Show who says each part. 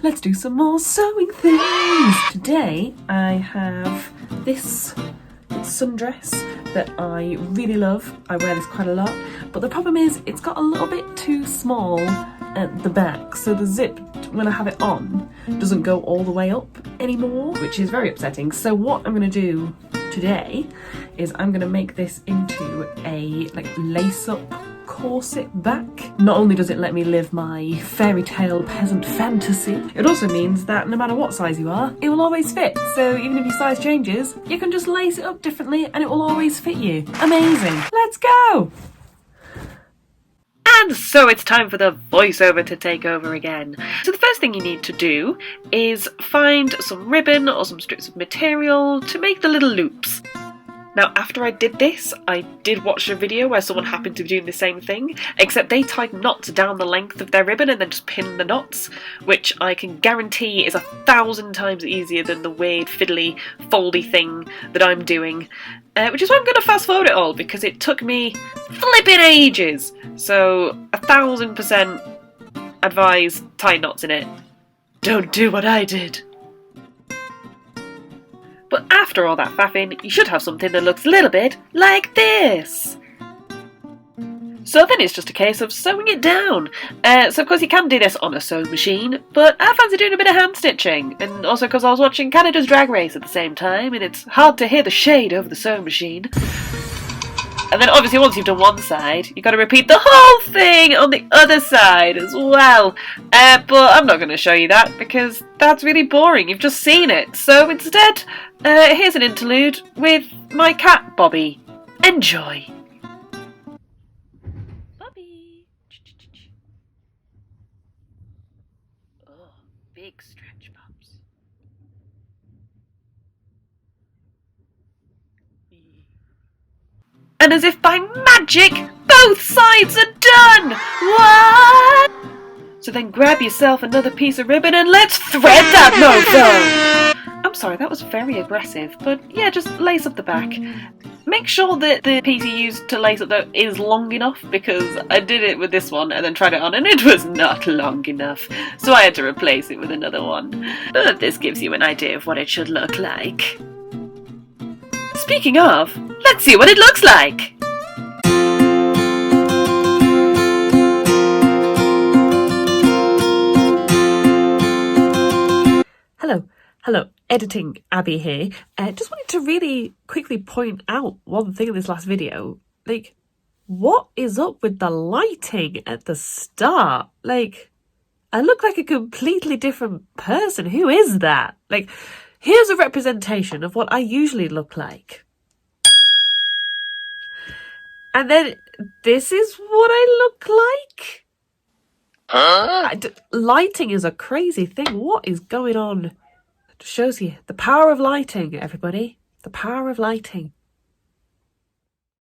Speaker 1: let's do some more sewing things. Today I have this sundress that I really love. I wear this quite a lot, but the problem is it's got a little bit too small at the back, so the zip, when I have it on, doesn't go all the way up anymore, which is very upsetting. So what I'm going to do today is I'm going to make this into a lace-up corset back. Not only does it let me live my fairy tale peasant fantasy, it also means that no matter what size you are, it will always fit. So even if your size changes, you can just lace it up differently and it will always fit you. Amazing. Let's go! And so it's time for the voiceover to take over again. So the first thing you need to do is find some ribbon or some strips of material to make the little loops. Now, after I did this, I did watch a video where someone happened to be doing the same thing, except they tied knots down the length of their ribbon and then just pinned the knots, which I can guarantee is 1,000 times easier than the weird fiddly foldy thing that I'm doing. Which is why I'm going to fast forward it all, because it took me flipping ages. So 1,000% advise tie knots in it. Don't do what I did. But after all that faffing, you should have something that looks a little bit like this. So then it's just a case of sewing it down. So of course you can do this on a sewing machine, but I fancy doing a bit of hand stitching. And also because I was watching Canada's Drag Race at the same time, and it's hard to hear the shade over the sewing machine. And then obviously once you've done one side, you've got to repeat the whole thing on the other side as well. But I'm not going to show you that because that's really boring. You've just seen it. So instead, here's an interlude with my cat, Bobby. Enjoy. Bobby. Oh, big stretch pops. And as if by magic, both sides are done! What? So then grab yourself another piece of ribbon and let's thread that mofo! I'm sorry, that was very aggressive, but yeah, just lace up the back. Make sure that the piece you use to lace up though is long enough, because I did it with this one and then tried it on and it was not long enough. So I had to replace it with another one. But this gives you an idea of what it should look like. Speaking of, let's see what it looks like! Hello, editing Abby here. Just wanted to really quickly point out one thing in this last video. What is up with the lighting at the start? I look like a completely different person. Who is that? Here's a representation of what I usually look like. And then this is what I look like? Huh? Lighting is a crazy thing. What is going on? It shows you the power of lighting, everybody. The power of lighting.